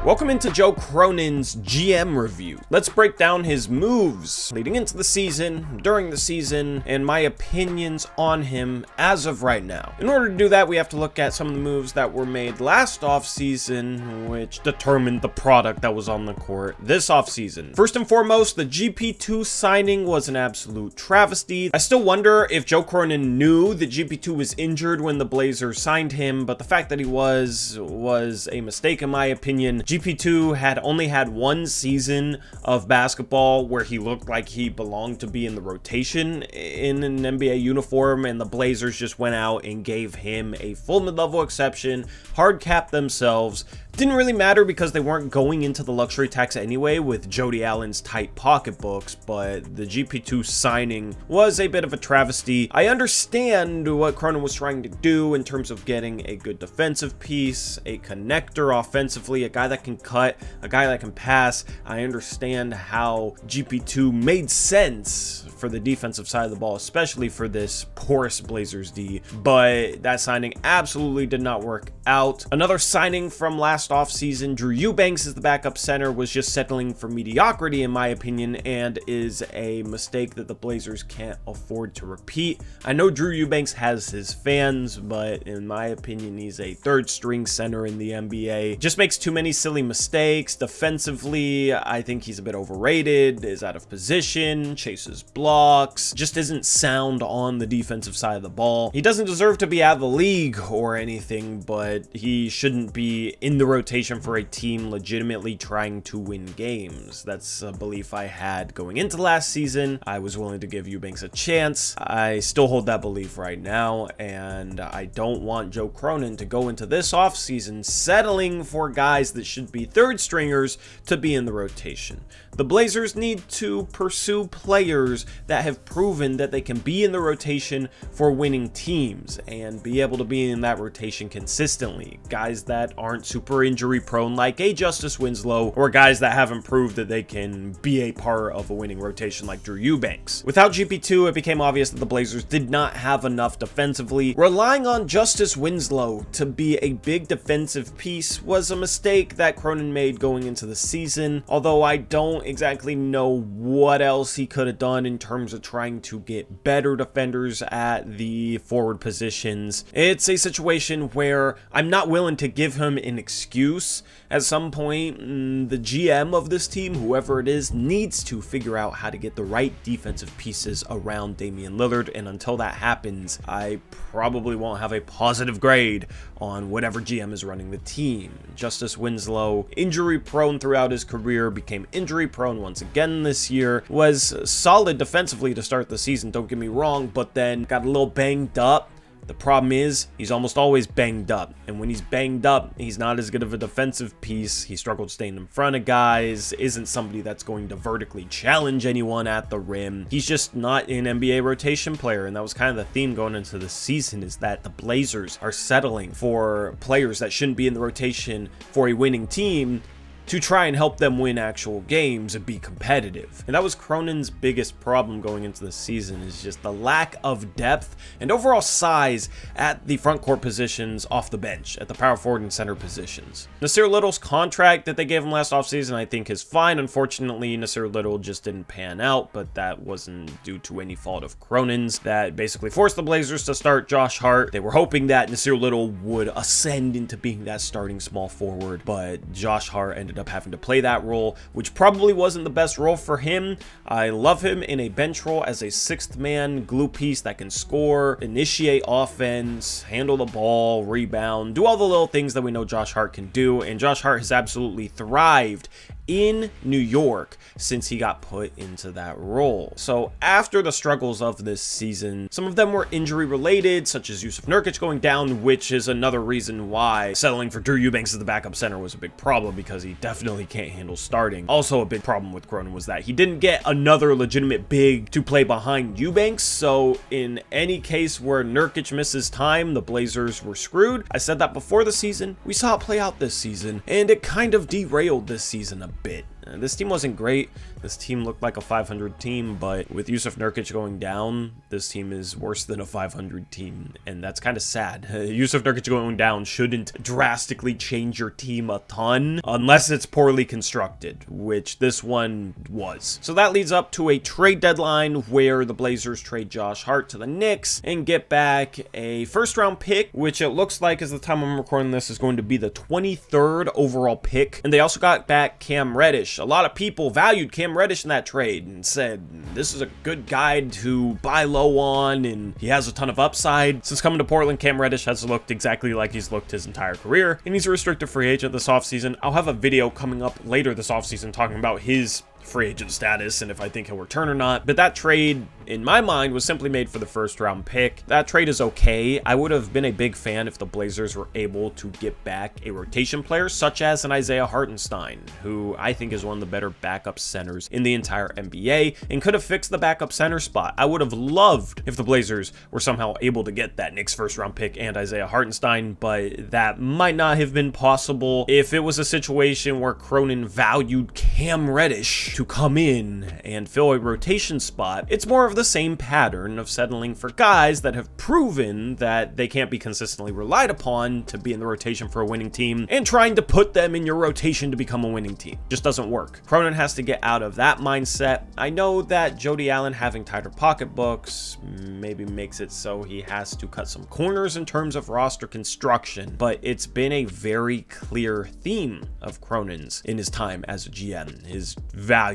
Welcome into Joe Cronin's GM review. Let's break down his moves leading into the season, during the season, and my opinions on him as of right now. In order to do that, we have to look at some of the moves that were made last offseason, which determined the product that was on the court this offseason. First and foremost, the GP2 signing was an absolute travesty. I still wonder if Joe Cronin knew that GP2 was injured when the Blazers signed him, but the fact that he was a mistake in my opinion. GP2 had only had one season of basketball where he looked like he belonged to be in the rotation in an NBA uniform, and the Blazers just went out and gave him a full mid-level exception, hard capped themselves. Didn't really matter because they weren't going into the luxury tax anyway with Jody Allen's tight pocketbooks, but the GP2 signing was a bit of a travesty. I understand what Cronin was trying to do in terms of getting a good defensive piece, a connector offensively, a guy that can cut, a guy that can pass. I understand how GP2 made sense for the defensive side of the ball, especially for this porous Blazers D, but that signing absolutely did not work out. Another signing from last offseason, Drew Eubanks as the backup center, was just settling for mediocrity in my opinion, and is a mistake that the Blazers can't afford to repeat. I know Drew Eubanks has his fans, but in my opinion, he's a third string center in the NBA. Just makes too many silly mistakes. Defensively, I think he's a bit overrated, is out of position, chases blocks, just isn't sound on the defensive side of the ball. He doesn't deserve to be out of the league or anything, but he shouldn't be in the rotation for a team legitimately trying to win games. That's a belief I had going into last season. I was willing to give Eubanks a chance. I still hold that belief right now, and I don't want Joe Cronin to go into this offseason settling for guys that should be third stringers to be in the rotation. The Blazers need to pursue players that have proven that they can be in the rotation for winning teams and be able to be in that rotation consistently. Guys that aren't super injury prone like a Justice Winslow, or guys that haven't proved that they can be a part of a winning rotation like Drew Eubanks. Without GP2, it became obvious that the Blazers did not have enough defensively. Relying on Justice Winslow to be a big defensive piece was a mistake that Cronin made going into the season, although I don't exactly know what else he could have done in terms of trying to get better defenders at the forward positions. It's a situation where I'm not willing to give him an excuse. At some point, the GM of this team, whoever it is, needs to figure out how to get the right defensive pieces around Damian Lillard, and until that happens, I probably won't have a positive grade on whatever GM is running the team. Justice Winslow, injury prone throughout his career, became injury prone once again this year, was solid defensively to start the season, don't get me wrong, but then got a little banged up. The problem is, he's almost always banged up, and when he's banged up, he's not as good of a defensive piece. He struggled staying in front of guys, isn't somebody that's going to vertically challenge anyone at the rim. He's just not an NBA rotation player, and that was kind of the theme going into the season, is that the Blazers are settling for players that shouldn't be in the rotation for a winning team to try and help them win actual games and be competitive. And that was Cronin's biggest problem going into the season, is just the lack of depth and overall size at the front court positions off the bench, at the power forward and center positions. Nasir Little's contract that they gave him last offseason I think is fine. Unfortunately, Nasir Little just didn't pan out, but that wasn't due to any fault of Cronin's. That basically forced the Blazers to start Josh Hart. They were hoping that Nasir Little would ascend into being that starting small forward, but Josh Hart ended up having to play that role, which probably wasn't the best role for him. I love him in a bench role as a sixth man glue piece that can score, initiate offense, handle the ball, rebound, do all the little things that we know Josh Hart can do, and Josh Hart has absolutely thrived in New York since he got put into that role. So after the struggles of this season, some of them were injury related, such as Jusuf Nurkic going down, which is another reason why settling for Drew Eubanks as the backup center was a big problem, because he definitely can't handle starting. Also, a big problem with Cronin was that he didn't get another legitimate big to play behind Eubanks, so in any case where Nurkic misses time, the Blazers were screwed. I said that before the season. We saw it play out this season, and it kind of derailed this season a bit. This team wasn't great. This team looked like a 500 team, but with Jusuf Nurkic going down, this team is worse than a 500 team, and that's kind of sad. Jusuf Nurkic going down shouldn't drastically change your team a ton, unless it's poorly constructed, which this one was. So that leads up to a trade deadline where the Blazers trade Josh Hart to the Knicks and get back a first-round pick, which it looks like, as the time I'm recording this, is going to be the 23rd overall pick. And they also got back Cam Reddish. A lot of people valued Cam Reddish in that trade and said, this is a good guy to buy low on, and he has a ton of upside. Since coming to Portland, Cam Reddish has looked exactly like he's looked his entire career, and he's a restricted free agent this offseason. I'll have a video coming up later this offseason talking about his free agent status and if I think he'll return or not. But that trade, in my mind, was simply made for the first round pick. That trade is okay. I would have been a big fan if the Blazers were able to get back a rotation player such as an Isaiah Hartenstein, who I think is one of the better backup centers in the entire NBA and could have fixed the backup center spot. I would have loved if the Blazers were somehow able to get that Knicks first round pick and Isaiah Hartenstein, but that might not have been possible if it was a situation where Cronin valued Cam Reddish to come in and fill a rotation spot. It's more of the same pattern of settling for guys that have proven that they can't be consistently relied upon to be in the rotation for a winning team and trying to put them in your rotation to become a winning team. Just doesn't work. Cronin has to get out of that mindset. I know that Jody Allen having tighter pocketbooks maybe makes it so he has to cut some corners in terms of roster construction, but it's been a very clear theme of Cronin's in his time as a GM, his valuing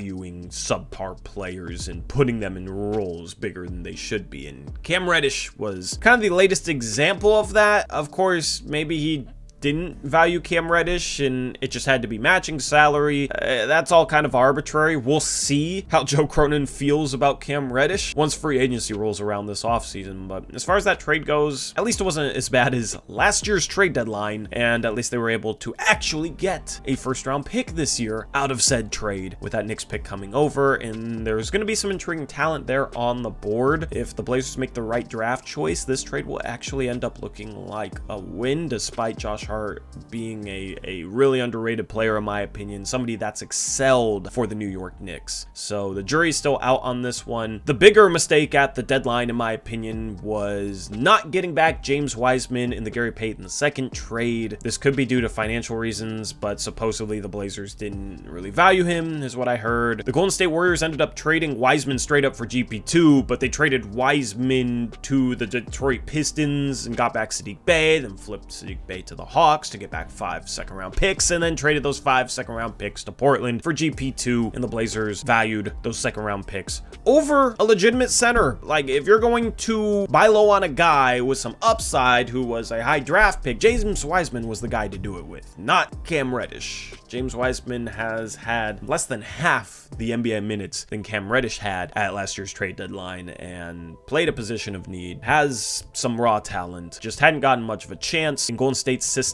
subpar players and putting them in roles bigger than they should be. And Cam Reddish was kind of the latest example of that. Of course, maybe he didn't value Cam Reddish and it just had to be matching salary. That's all kind of arbitrary. We'll see how Joe Cronin feels about Cam Reddish once free agency rolls around this offseason. But as far as that trade goes, at least it wasn't as bad as last year's trade deadline, and at least they were able to actually get a first round pick this year out of said trade with that Knicks pick coming over. And there's going to be some intriguing talent there on the board. If the Blazers make the right draft choice, this trade will actually end up looking like a win, despite Josh Hart being a really underrated player, in my opinion, somebody that's excelled for the New York Knicks. So the jury's still out on this one. The bigger mistake at the deadline, in my opinion, was not getting back James Wiseman in the Gary Payton II trade. This could be due to financial reasons, but supposedly the Blazers didn't really value him, is what I heard. The Golden State Warriors ended up trading Wiseman straight up for GP2, but they traded Wiseman to the Detroit Pistons and got back Sadiq Bey, then flipped Sadiq Bey to the Hawks to get back 5 second-round picks, and then traded those 5 second-round picks to Portland for GP2, and the Blazers valued those second-round picks over a legitimate center. Like, if you're going to buy low on a guy with some upside who was a high draft pick, James Wiseman was the guy to do it with, not Cam Reddish. James Wiseman has had less than half the NBA minutes than Cam Reddish had at last year's trade deadline and played a position of need, has some raw talent, just hadn't gotten much of a chance. In Golden State's system,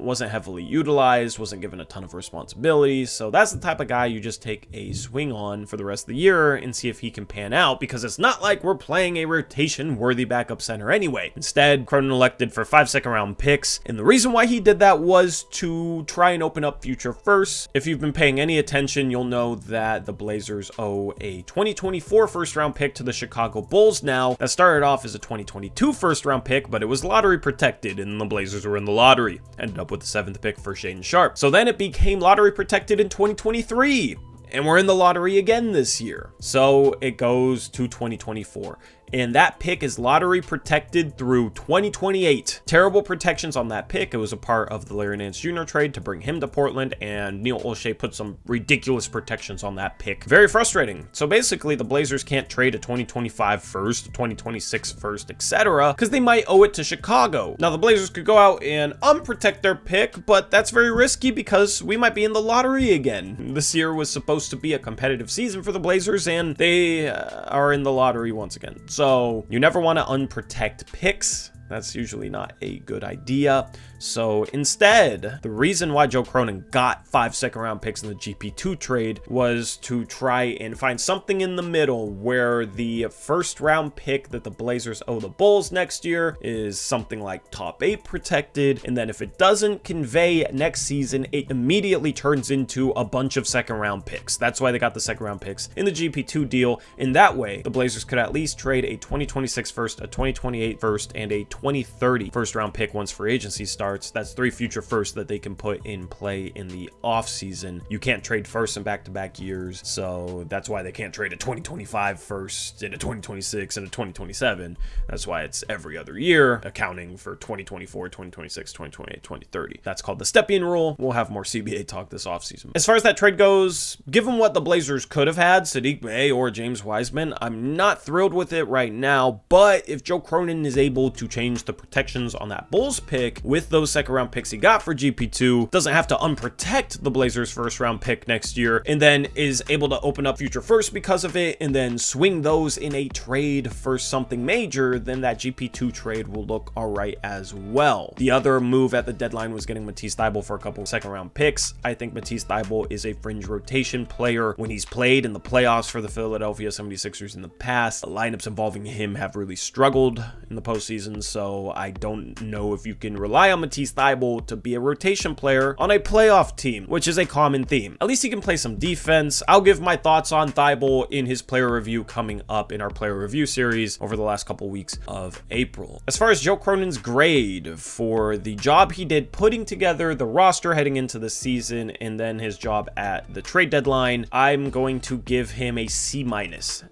wasn't heavily utilized, wasn't given a ton of responsibilities. So that's the type of guy you just take a swing on for the rest of the year and see if he can pan out, because it's not like we're playing a rotation worthy backup center anyway. Instead, Cronin elected for 5 second-round picks, and the reason why he did that was to try and open up future firsts. If you've been paying any attention, you'll know that the Blazers owe a 2024 first-round pick to the Chicago Bulls now. That started off as a 2022 first-round pick, but it was lottery protected, and the Blazers were in the lottery. Ended up with the 7th pick for Shaedon Sharpe. So then it became lottery protected in 2023. And we're in the lottery again this year. So it goes to 2024. And that pick is lottery protected through 2028. Terrible protections on that pick. It was a part of the Larry Nance Jr. trade to bring him to Portland, and Neil Olshey put some ridiculous protections on that pick. Very frustrating. So basically, the Blazers can't trade a 2025 first, 2026 first, etc., because they might owe it to Chicago. Now, the Blazers could go out and unprotect their pick, but that's very risky because we might be in the lottery again. This year was supposed to be a competitive season for the Blazers, and they are in the lottery once again. So you never want to unprotect picks. That's usually not a good idea. So instead, the reason why Joe Cronin got 5 second-round picks in the GP2 trade was to try and find something in the middle where the first-round pick that the Blazers owe the Bulls next year is something like top 8 protected, and then if it doesn't convey next season, it immediately turns into a bunch of second-round picks. That's why they got the second-round picks in the GP2 deal. In that way, the Blazers could at least trade a 2026 first, a 2028 first, and a 2030 first-round pick once free agency starts. That's 3 future firsts that they can put in play in the offseason. You can't trade first in back-to-back years, so that's why they can't trade a 2025 first and a 2026 and a 2027. That's why it's every other year, accounting for 2024, 2026, 2028, 2030. That's called the Stepian Rule. We'll have more CBA talk this offseason. As far as that trade goes, given what the Blazers could have had, Saddiq Bey or James Wiseman, I'm not thrilled with it right now, but if Joe Cronin is able to change the protections on that Bulls pick with those second round picks he got for GP2, doesn't have to unprotect the Blazers first round pick next year, and then is able to open up future first because of it, and then swing those in a trade for something major, then that GP2 trade will look all right as well. The other move at the deadline was getting Matisse for a couple second round picks. I think Matisse is a fringe rotation player. When he's played in the playoffs for the Philadelphia 76ers in the past, the lineups involving him have really struggled in the postseason, so I don't know if you can rely on Matisse to be a rotation player on a playoff team, which is a common theme. At least he can play some defense. I'll give my thoughts on Thibault in his player review coming up in our player review series over the last couple weeks of April. As far as Joe Cronin's grade for the job he did putting together the roster heading into the season and then his job at the trade deadline, I'm going to give him a C-.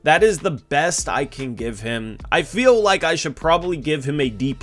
That is the best I can give him. I feel like I should probably give him a D+,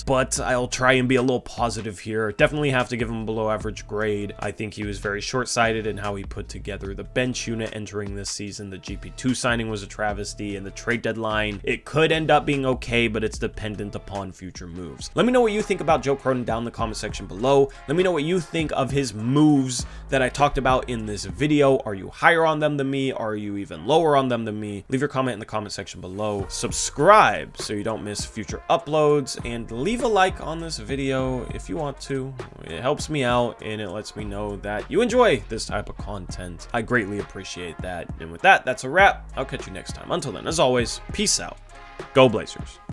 but I'll try and be a little positive here. Definitely have to give him a below average grade. I think he was very short-sighted in how he put together the bench unit entering this season. The GP2 signing was a travesty, and the trade deadline, it could end up being okay, but it's dependent upon future moves. Let me know what you think about Joe Cronin down in the comment section below. Let me know what you think of his moves that I talked about in this video. Are you higher on them than me? Are you even lower on them than me? Leave your comment in the comment section below. Subscribe so you don't miss future uploads, and leave a like on this video if you want to. It helps me out and it lets me know that you enjoy this type of content. I greatly appreciate that. And with that, that's a wrap. I'll catch you next time. Until then, as always, peace out. Go Blazers.